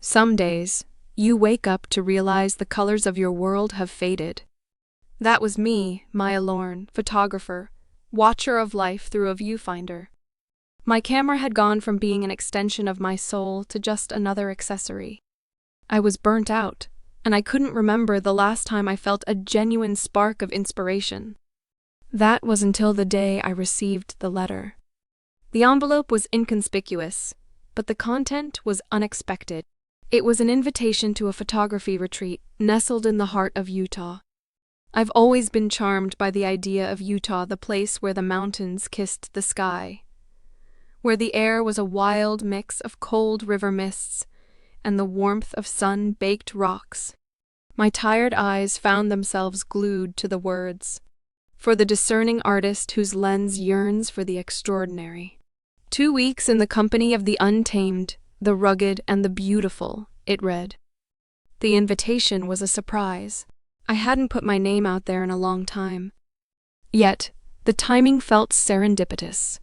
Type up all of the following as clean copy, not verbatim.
Some days, you wake up to realize the colors of your world have faded. That was me, my allure, photographer, watcher of life through a viewfinder. My camera had gone from being an extension of my soul to just another accessory. I was burnt out, and I couldn't remember the last time I felt a genuine spark of inspiration. That was until the day I received the letter. The envelope was inconspicuous, but the content was unexpected. It was an invitation to a photography retreat nestled in the heart of Utah. I've always been charmed by the idea of Utah, the place where the mountains kissed the sky, where the air was a wild mix of cold river mists and the warmth of sun-baked rocks. My tired eyes found themselves glued to the words, "For the discerning artist whose lens yearns for the extraordinary." 2 weeks in the company of the untamed, the rugged, and the beautiful, it read. The invitation was a surprise. I hadn't put my name out there in a long time. Yet, the timing felt serendipitous.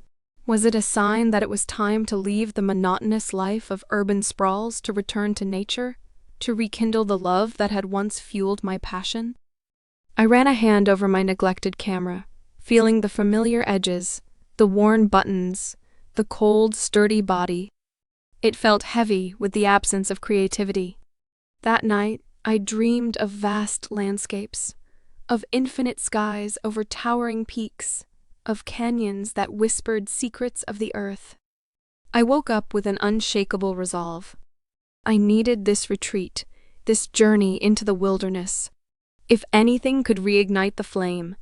Was it a sign that it was time to leave the monotonous life of urban sprawls to return to nature, to rekindle the love that had once fueled my passion? I ran a hand over my neglected camera, feeling the familiar edges, the worn buttons, the cold, sturdy body. It felt heavy with the absence of creativity. That night, I dreamed of vast landscapes, of infinite skies over towering peaks, of canyons that whispered secrets of the earth. I woke up with an unshakable resolve. I needed this retreat, this journey into the wilderness. If anything could reignite the flame,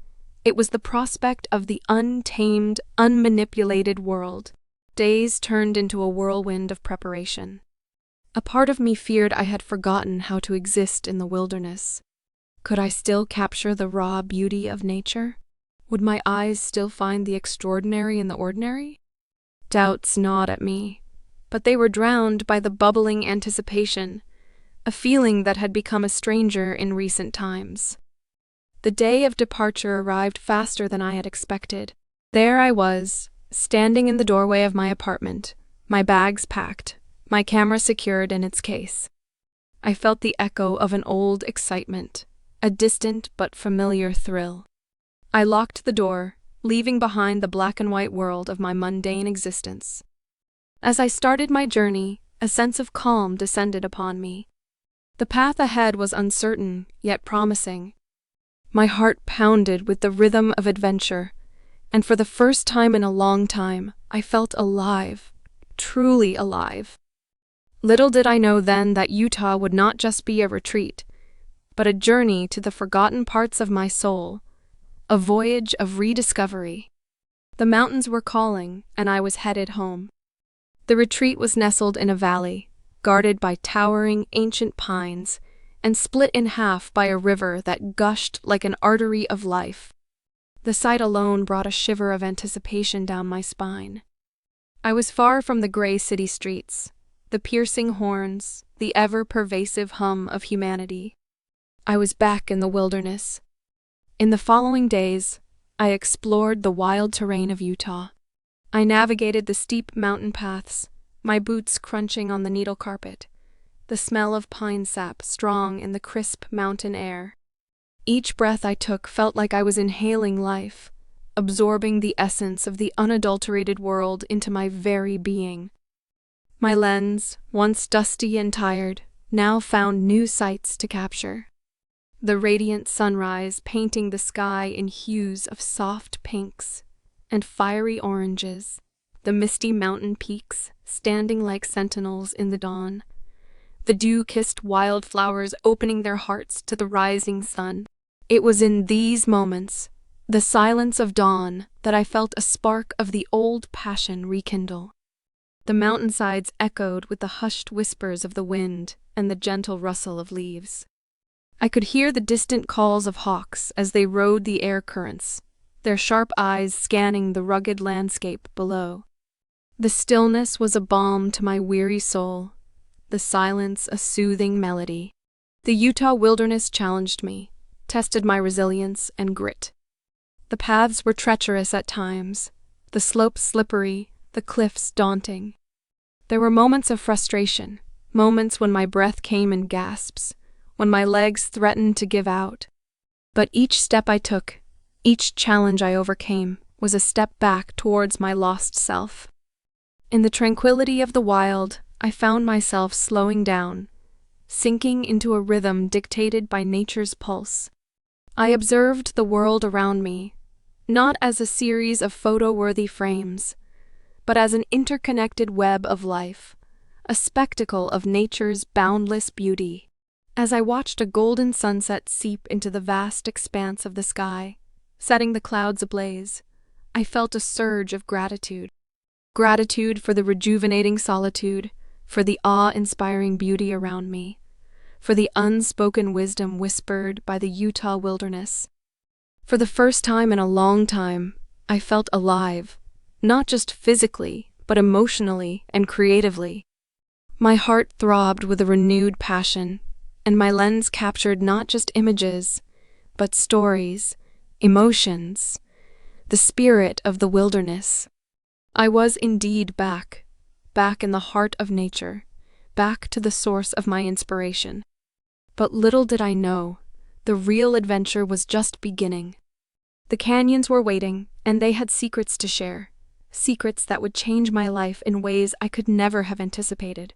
it was the prospect of the untamed, unmanipulated world. Days turned into a whirlwind of preparation. A part of me feared I had forgotten how to exist in the wilderness. Could I still capture the raw beauty of nature? Would my eyes still find the extraordinary in the ordinary? Doubts gnawed at me, but they were drowned by the bubbling anticipation, a feeling that had become a stranger in recent times. The day of departure arrived faster than I had expected. There I was, standing in the doorway of my apartment, my bags packed, my camera secured in its case. I felt the echo of an old excitement, a distant but familiar thrill. I locked the door, leaving behind the black and white world of my mundane existence. As I started my journey, a sense of calm descended upon me. The path ahead was uncertain, yet promising. My heart pounded with the rhythm of adventure, and for the first time in a long time, I felt alive, truly alive. Little did I know then that Utah would not just be a retreat, but a journey to the forgotten parts of my soul, a voyage of rediscovery. The mountains were calling, and I was headed home. The retreat was nestled in a valley, guarded by towering ancient pines, and split in half by a river that gushed like an artery of life. The sight alone brought a shiver of anticipation down my spine. I was far from the gray city streets, the piercing horns, the ever-pervasive hum of humanity. I was back in the wilderness. In the following days, I explored the wild terrain of Utah. I navigated the steep mountain paths, my boots crunching on the needle carpet, the smell of pine sap strong in the crisp mountain air. Each breath I took felt like I was inhaling life, absorbing the essence of the unadulterated world into my very being. My lens, once dusty and tired, now found new sights to capture. The radiant sunrise painting the sky in hues of soft pinks and fiery oranges, the misty mountain peaks standing like sentinels in the dawn, the dew-kissed wildflowers opening their hearts to the rising sun. It was in these moments, the silence of dawn, that I felt a spark of the old passion rekindle. The mountainsides echoed with the hushed whispers of the wind and the gentle rustle of leaves. I could hear the distant calls of hawks as they rode the air currents, their sharp eyes scanning the rugged landscape below. The stillness was a balm to my weary soul, the silence a soothing melody. The Utah wilderness challenged me, tested my resilience and grit. The paths were treacherous at times, the slopes slippery, the cliffs daunting. There were moments of frustration, moments when my breath came in gasps, when my legs threatened to give out. But each step I took, each challenge I overcame, was a step back towards my lost self. In the tranquility of the wild, I found myself slowing down, sinking into a rhythm dictated by nature's pulse. I observed the world around me, not as a series of photo-worthy frames, but as an interconnected web of life, a spectacle of nature's boundless beauty. As I watched a golden sunset seep into the vast expanse of the sky, setting the clouds ablaze, I felt a surge of gratitude. Gratitude for the rejuvenating solitude, for the awe-inspiring beauty around me, for the unspoken wisdom whispered by the Utah wilderness. For the first time in a long time, I felt alive, not just physically, but emotionally and creatively. My heart throbbed with a renewed passion, and my lens captured not just images, but stories, emotions, the spirit of the wilderness. I was indeed back in the heart of nature, back to the source of my inspiration. But little did I know, the real adventure was just beginning. The canyons were waiting, and they had secrets to share, secrets that would change my life in ways I could never have anticipated.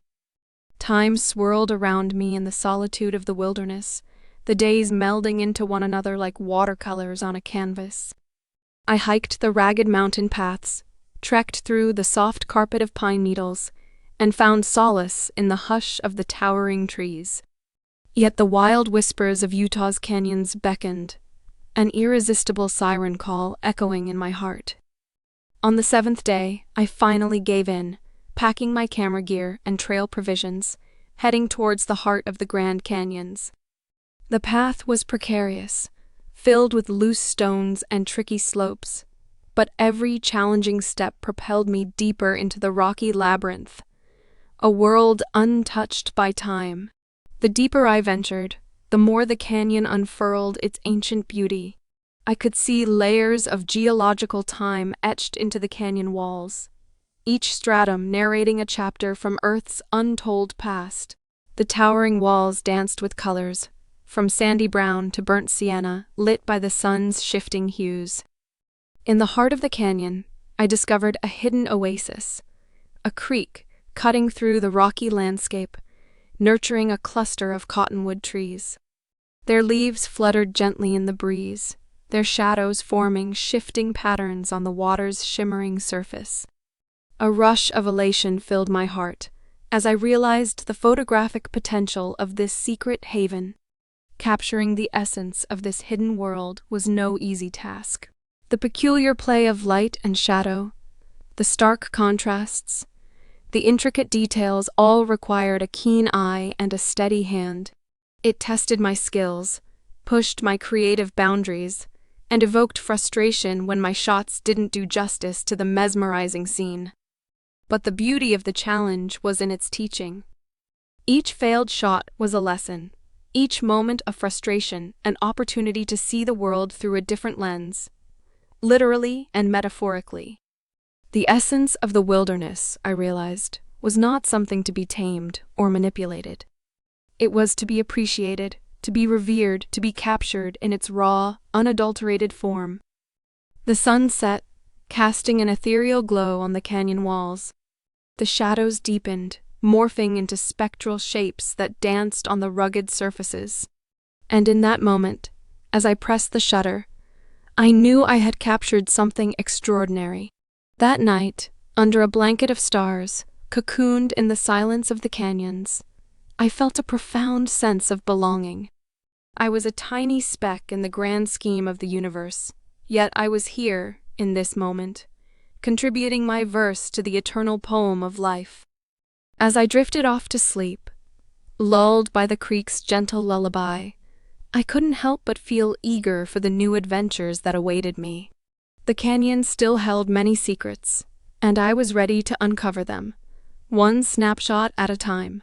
Time swirled around me in the solitude of the wilderness, the days melding into one another like watercolors on a canvas. I hiked the ragged mountain paths, trekked through the soft carpet of pine needles, and found solace in the hush of the towering trees. Yet the wild whispers of Utah's canyons beckoned, an irresistible siren call echoing in my heart. On the 7th day, I finally gave in, packing my camera gear and trail provisions, heading towards the heart of the Grand Canyons. The path was precarious, filled with loose stones and tricky slopes, but every challenging step propelled me deeper into the rocky labyrinth, a world untouched by time. The deeper I ventured, the more the canyon unfurled its ancient beauty. I could see layers of geological time etched into the canyon walls, each stratum narrating a chapter from Earth's untold past. The towering walls danced with colors, from sandy brown to burnt sienna, lit by the sun's shifting hues. In the heart of the canyon, I discovered a hidden oasis, a creek cutting through the rocky landscape, nurturing a cluster of cottonwood trees. Their leaves fluttered gently in the breeze, their shadows forming shifting patterns on the water's shimmering surface. A rush of elation filled my heart as I realized the photographic potential of this secret haven. Capturing the essence of this hidden world was no easy task. The peculiar play of light and shadow, the stark contrasts, the intricate details all required a keen eye and a steady hand. It tested my skills, pushed my creative boundaries, and evoked frustration when my shots didn't do justice to the mesmerizing scene. But the beauty of the challenge was in its teaching. Each failed shot was a lesson, each moment of frustration an opportunity to see the world through a different lens, literally and metaphorically. The essence of the wilderness, I realized, was not something to be tamed or manipulated. It was to be appreciated, to be revered, to be captured in its raw, unadulterated form. The sun set, casting an ethereal glow on the canyon walls. The shadows deepened, morphing into spectral shapes that danced on the rugged surfaces. And in that moment, as I pressed the shutter, I knew I had captured something extraordinary. That night, under a blanket of stars, cocooned in the silence of the canyons, I felt a profound sense of belonging. I was a tiny speck in the grand scheme of the universe, yet I was here, in this moment, contributing my verse to the eternal poem of life. As I drifted off to sleep, lulled by the creek's gentle lullaby, I couldn't help but feel eager for the new adventures that awaited me. The canyon still held many secrets, and I was ready to uncover them, one snapshot at a time.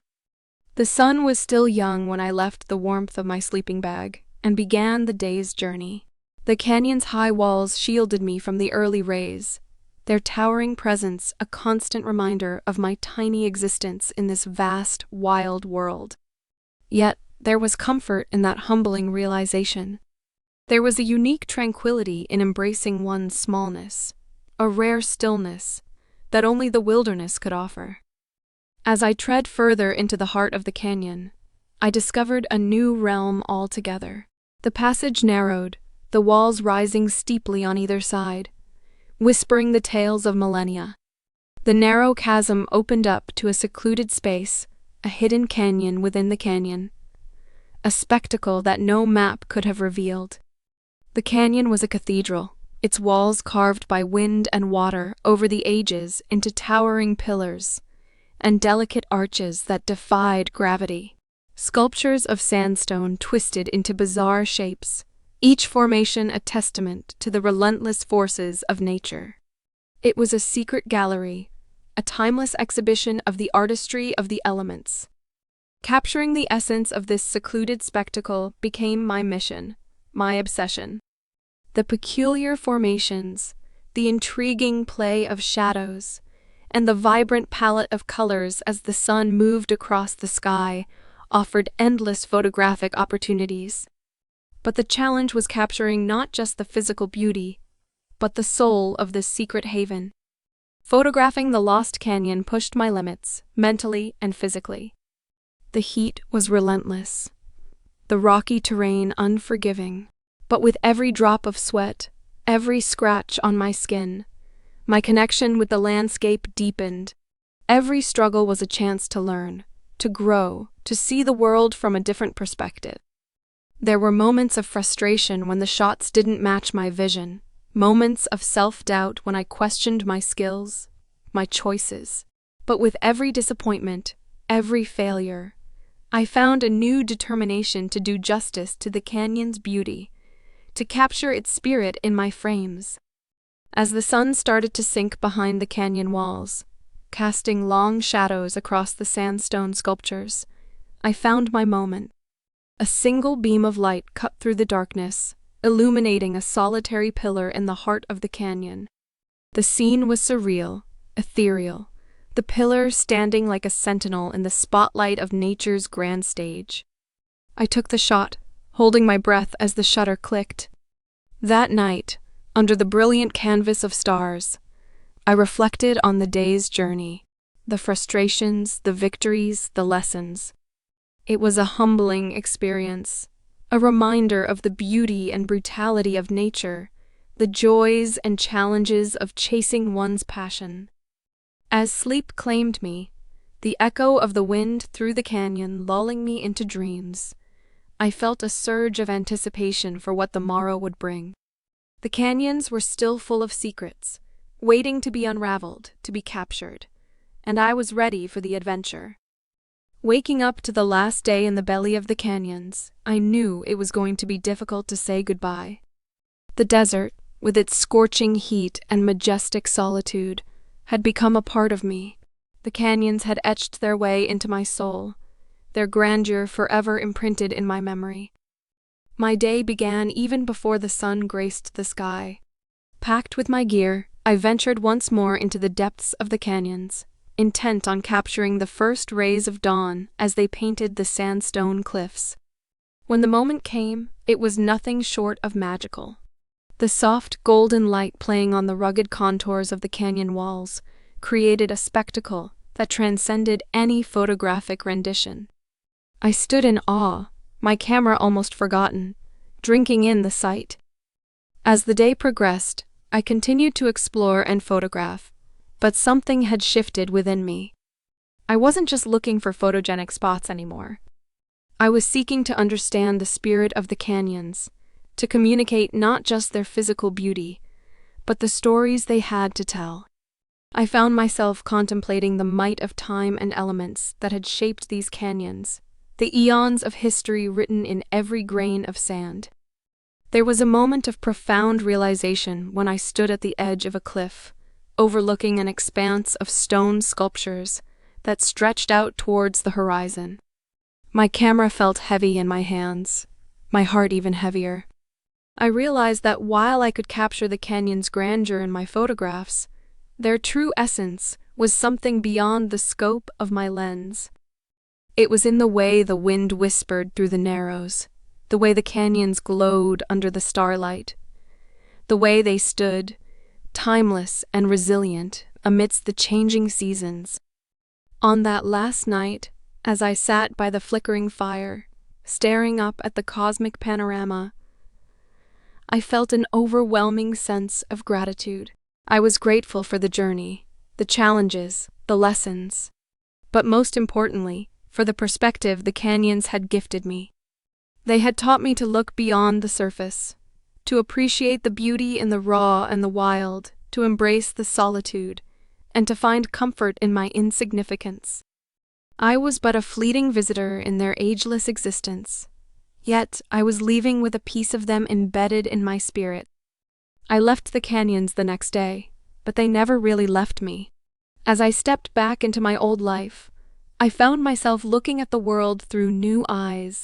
The sun was still young when I left the warmth of my sleeping bag and began the day's journey. The canyon's high walls shielded me from the early rays, their towering presence a constant reminder of my tiny existence in this vast, wild world. Yet, there was comfort in that humbling realization. There was a unique tranquility in embracing one's smallness, a rare stillness that only the wilderness could offer. As I tread further into the heart of the canyon, I discovered a new realm altogether. The passage narrowed, the walls rising steeply on either side, whispering the tales of millennia. The narrow chasm opened up to a secluded space, a hidden canyon within the canyon, a spectacle that no map could have revealed. The canyon was a cathedral, its walls carved by wind and water over the ages into towering pillars and delicate arches that defied gravity. Sculptures of sandstone twisted into bizarre shapes, each formation a testament to the relentless forces of nature. It was a secret gallery, a timeless exhibition of the artistry of the elements. Capturing the essence of this secluded spectacle became my mission, my obsession. The peculiar formations, the intriguing play of shadows, and the vibrant palette of colors as the sun moved across the sky offered endless photographic opportunities. But the challenge was capturing not just the physical beauty, but the soul of this secret haven. Photographing the Lost Canyon pushed my limits, mentally and physically. The heat was relentless, the rocky terrain unforgiving, but with every drop of sweat, every scratch on my skin, my connection with the landscape deepened. Every struggle was a chance to learn, to grow, to see the world from a different perspective. There were moments of frustration when the shots didn't match my vision, moments of self-doubt when I questioned my skills, my choices. But with every disappointment, every failure, I found a new determination to do justice to the canyon's beauty, to capture its spirit in my frames. As the sun started to sink behind the canyon walls, casting long shadows across the sandstone sculptures, I found my moment. A single beam of light cut through the darkness, illuminating a solitary pillar in the heart of the canyon. The scene was surreal, ethereal, the pillar standing like a sentinel in the spotlight of nature's grand stage. I took the shot, holding my breath as the shutter clicked. That night, under the brilliant canvas of stars, I reflected on the day's journey, the frustrations, the victories, the lessons. It was a humbling experience, a reminder of the beauty and brutality of nature, the joys and challenges of chasing one's passion. As sleep claimed me, the echo of the wind through the canyon lulling me into dreams, I felt a surge of anticipation for what the morrow would bring. The canyons were still full of secrets, waiting to be unraveled, to be captured, and I was ready for the adventure. Waking up to the last day in the belly of the canyons, I knew it was going to be difficult to say goodbye. The desert, with its scorching heat and majestic solitude, had become a part of me. The canyons had etched their way into my soul, their grandeur forever imprinted in my memory. My day began even before the sun graced the sky. Packed with my gear, I ventured once more into the depths of the canyons, intent on capturing the first rays of dawn as they painted the sandstone cliffs. When the moment came, it was nothing short of magical. The soft golden light playing on the rugged contours of the canyon walls created a spectacle that transcended any photographic rendition. I stood in awe, my camera almost forgotten, drinking in the sight. As the day progressed, I continued to explore and photograph, but something had shifted within me. I wasn't just looking for photogenic spots anymore. I was seeking to understand the spirit of the canyons, to communicate not just their physical beauty, but the stories they had to tell. I found myself contemplating the might of time and elements that had shaped these canyons, the eons of history written in every grain of sand. There was a moment of profound realization when I stood at the edge of a cliff, overlooking an expanse of stone sculptures that stretched out towards the horizon. My camera felt heavy in my hands, my heart even heavier. I realized that while I could capture the canyon's grandeur in my photographs, Their true essence was something beyond the scope of my lens. It was in the way the wind whispered through the narrows, the way the canyons glowed under the starlight, the way they stood, timeless and resilient amidst the changing seasons. On that last night, as I sat by the flickering fire, staring up at the cosmic panorama, I felt an overwhelming sense of gratitude. I was grateful for the journey, the challenges, the lessons, but most importantly, for the perspective the canyons had gifted me. They had taught me to look beyond the surface, to appreciate the beauty in the raw and the wild, to embrace the solitude, and to find comfort in my insignificance. I was but a fleeting visitor in their ageless existence, yet I was leaving with a piece of them embedded in my spirit. I left the canyons the next day, but they never really left me. As I stepped back into my old life, I found myself looking at the world through new eyes.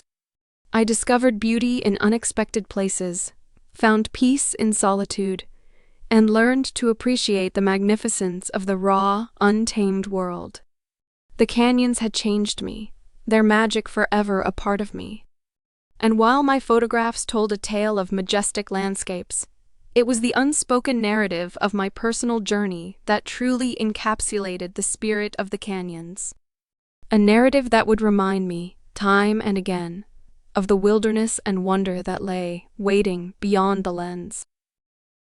I discovered beauty in unexpected places, found peace in solitude, and learned to appreciate the magnificence of the raw, untamed world. The canyons had changed me, their magic forever a part of me. And while my photographs told a tale of majestic landscapes, it was the unspoken narrative of my personal journey that truly encapsulated the spirit of the canyons. A narrative that would remind me, time and again, of the wilderness and wonder that lay, waiting beyond the lens.